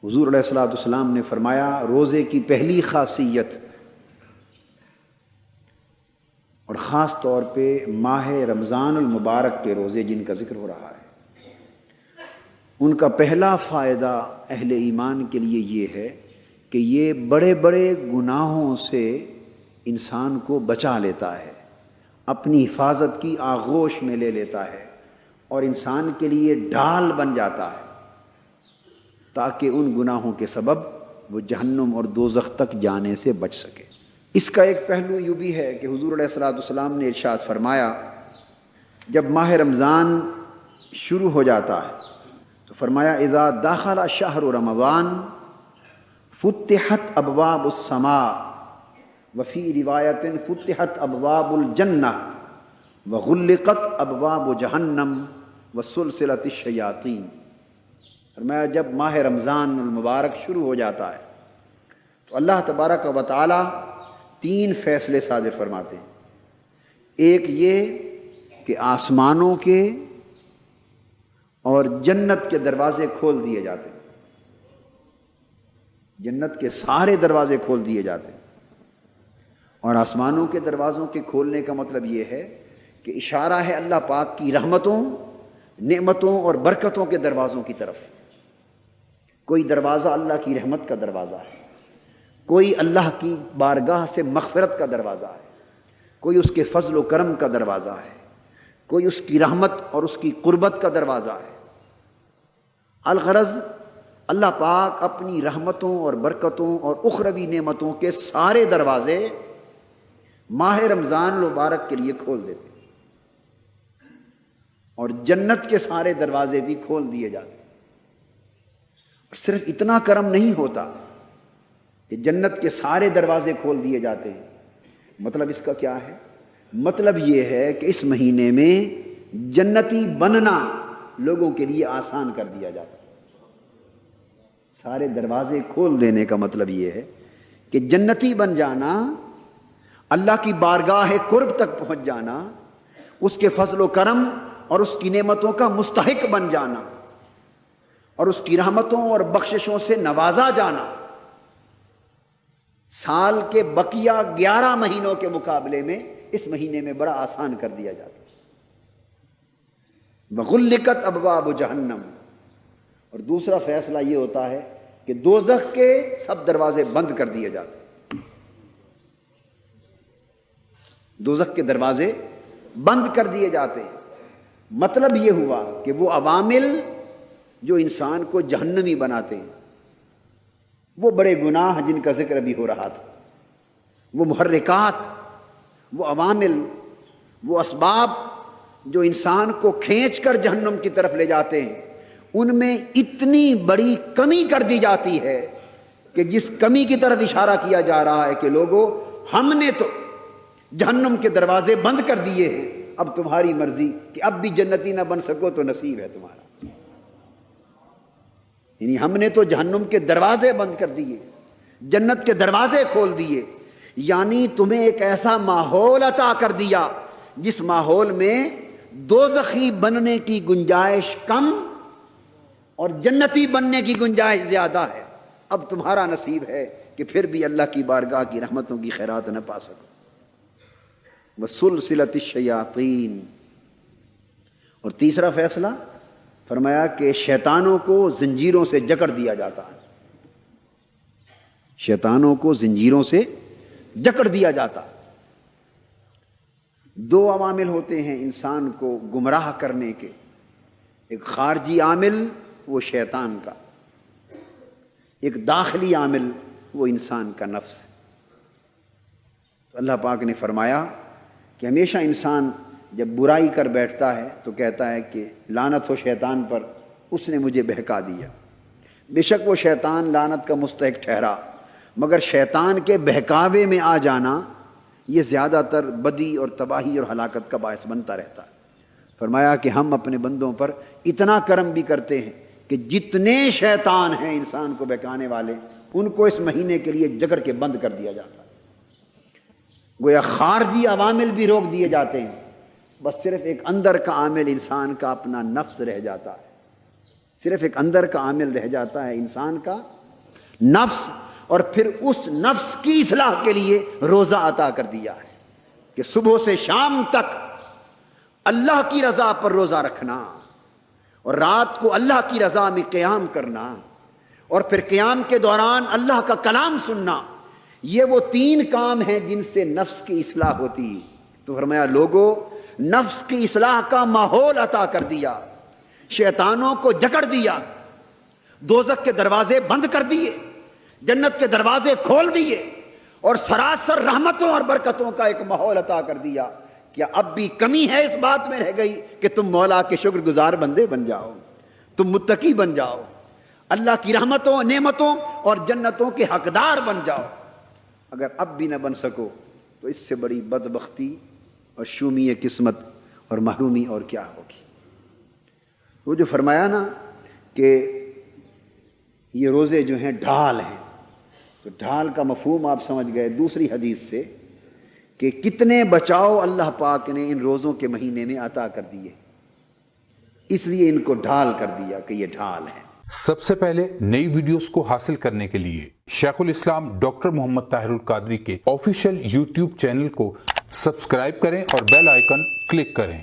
حضور علیہ الصلوۃ والسلام نے فرمایا روزے کی پہلی خاصیت، اور خاص طور پہ ماہ رمضان المبارک کے روزے جن کا ذکر ہو رہا ہے، ان کا پہلا فائدہ اہل ایمان کے لیے یہ ہے کہ یہ بڑے بڑے گناہوں سے انسان کو بچا لیتا ہے، اپنی حفاظت کی آغوش میں لے لیتا ہے، اور انسان کے لیے ڈھال بن جاتا ہے تاکہ ان گناہوں کے سبب وہ جہنم اور دوزخ تک جانے سے بچ سکے۔ اس کا ایک پہلو یوں بھی ہے کہ حضور علیہ الصلوۃ والسلام نے ارشاد فرمایا، جب ماہ رمضان شروع ہو جاتا ہے تو فرمایا اذا دخل شہر رمضان فتحت ابواب السماء وفی روایت فتحت ابواب الجنہ وغلقت ابواب جہنم وسلسلت الشیاطین۔ فرمایا جب ماہ رمضان المبارک شروع ہو جاتا ہے تو اللہ تبارک و تعالی 3 فیصلے صادر فرماتے ہیں۔ ایک یہ کہ آسمانوں کے اور جنت کے دروازے کھول دیے جاتے ہیں، جنت کے سارے دروازے کھول دیے جاتے ہیں، اور آسمانوں کے دروازوں کے کھولنے کا مطلب یہ ہے کہ اشارہ ہے اللہ پاک کی رحمتوں، نعمتوں اور برکتوں کے دروازوں کی طرف۔ کوئی دروازہ اللہ کی رحمت کا دروازہ ہے، کوئی اللہ کی بارگاہ سے مغفرت کا دروازہ ہے، کوئی اس کے فضل و کرم کا دروازہ ہے، کوئی اس کی رحمت اور اس کی قربت کا دروازہ ہے۔ الغرض اللہ پاک اپنی رحمتوں اور برکتوں اور اخروی نعمتوں کے سارے دروازے ماہ رمضان المبارک کے لیے کھول دیتے ہیں، اور جنت کے سارے دروازے بھی کھول دیے جاتے ہیں۔ اور صرف اتنا کرم نہیں ہوتا کہ جنت کے سارے دروازے کھول دیے جاتے ہیں، مطلب اس کا کیا ہے؟ مطلب یہ ہے کہ اس مہینے میں جنتی بننا لوگوں کے لیے آسان کر دیا جاتا ہے۔ سارے دروازے کھول دینے کا مطلب یہ ہے کہ جنتی بن جانا، اللہ کی بارگاہ قرب تک پہنچ جانا، اس کے فضل و کرم اور اس کی نعمتوں کا مستحق بن جانا، اور اس کی رحمتوں اور بخششوں سے نوازا جانا سال کے بقیہ 11 مہینوں کے مقابلے میں اس مہینے میں بڑا آسان کر دیا جاتا ہے۔ وغلقت ابواب جہنم، اور دوسرا فیصلہ یہ ہوتا ہے کہ دوزخ کے سب دروازے بند کر دیے جاتے ہیں، دوزخ کے دروازے بند کر دیے جاتے ہیں۔ مطلب یہ ہوا کہ وہ عوامل جو انسان کو جہنمی بناتے ہیں، وہ بڑے گناہ جن کا ذکر ابھی ہو رہا تھا، وہ محرکات، وہ عوامل، وہ اسباب جو انسان کو کھینچ کر جہنم کی طرف لے جاتے ہیں، ان میں اتنی بڑی کمی کر دی جاتی ہے کہ جس کمی کی طرف اشارہ کیا جا رہا ہے کہ لوگوں، ہم نے تو جہنم کے دروازے بند کر دیے ہیں، اب تمہاری مرضی کہ اب بھی جنتی نہ بن سکو تو نصیب ہے تمہارا۔ یعنی ہم نے تو جہنم کے دروازے بند کر دیے، جنت کے دروازے کھول دیے، یعنی تمہیں ایک ایسا ماحول عطا کر دیا جس ماحول میں دوزخی بننے کی گنجائش کم اور جنتی بننے کی گنجائش زیادہ ہے۔ اب تمہارا نصیب ہے کہ پھر بھی اللہ کی بارگاہ کی رحمتوں کی خیرات نہ پا سکو۔ وسلسلت الشیاطین، اور تیسرا فیصلہ فرمایا کہ شیطانوں کو زنجیروں سے جکڑ دیا جاتا ہے، شیطانوں کو زنجیروں سے جکڑ دیا جاتا ہے۔ 2 عوامل ہوتے ہیں انسان کو گمراہ کرنے کے، ایک خارجی عامل وہ شیطان کا، ایک داخلی عامل وہ انسان کا نفس۔ تو اللہ پاک نے فرمایا کہ ہمیشہ انسان جب برائی کر بیٹھتا ہے تو کہتا ہے کہ لعنت ہو شیطان پر، اس نے مجھے بہکا دیا۔ بے شک وہ شیطان لعنت کا مستحق ٹھہرا، مگر شیطان کے بہکاوے میں آ جانا یہ زیادہ تر بدی اور تباہی اور ہلاکت کا باعث بنتا رہتا ہے۔ فرمایا کہ ہم اپنے بندوں پر اتنا کرم بھی کرتے ہیں کہ جتنے شیطان ہیں انسان کو بہکانے والے، ان کو اس مہینے کے لیے جکڑ کے بند کر دیا جاتا ہے۔ گویا خارجی عوامل بھی روک دیے جاتے ہیں، بس صرف ایک اندر کا عامل انسان کا اپنا نفس رہ جاتا ہے۔ صرف ایک اندر کا عامل رہ جاتا ہے انسان کا نفس، اور پھر اس نفس کی اصلاح کے لیے روزہ عطا کر دیا ہے کہ صبح سے شام تک اللہ کی رضا پر روزہ رکھنا، اور رات کو اللہ کی رضا میں قیام کرنا، اور پھر قیام کے دوران اللہ کا کلام سننا۔ یہ وہ 3 کام ہیں جن سے نفس کی اصلاح ہوتی۔ تو فرمایا لوگوں، نفس کی اصلاح کا ماحول عطا کر دیا، شیطانوں کو جکڑ دیا، دوزخ کے دروازے بند کر دیے، جنت کے دروازے کھول دیے، اور سراسر رحمتوں اور برکتوں کا ایک ماحول عطا کر دیا۔ کیا اب بھی کمی ہے اس بات میں رہ گئی کہ تم مولا کے شکر گزار بندے بن جاؤ، تم متقی بن جاؤ، اللہ کی رحمتوں، نعمتوں اور جنتوں کے حقدار بن جاؤ؟ اگر اب بھی نہ بن سکو تو اس سے بڑی بدبختی اور شومی قسمت اور محرومی اور کیا ہوگی؟ وہ جو فرمایا نا کہ یہ روزے جو ہیں ڈھال ہیں، تو ڈھال کا مفہوم آپ سمجھ گئے دوسری حدیث سے کہ کتنے بچاؤ اللہ پاک نے ان روزوں کے مہینے میں عطا کر دیے، اس لیے ان کو ڈھال کر دیا کہ یہ ڈھال ہے۔ سب سے پہلے نئی ویڈیوز کو حاصل کرنے کے لیے شیخ الاسلام ڈاکٹر محمد طاہر القادری کے آفیشیل یوٹیوب چینل کو سبسکرائب کریں اور بیل آئیکن کلک کریں۔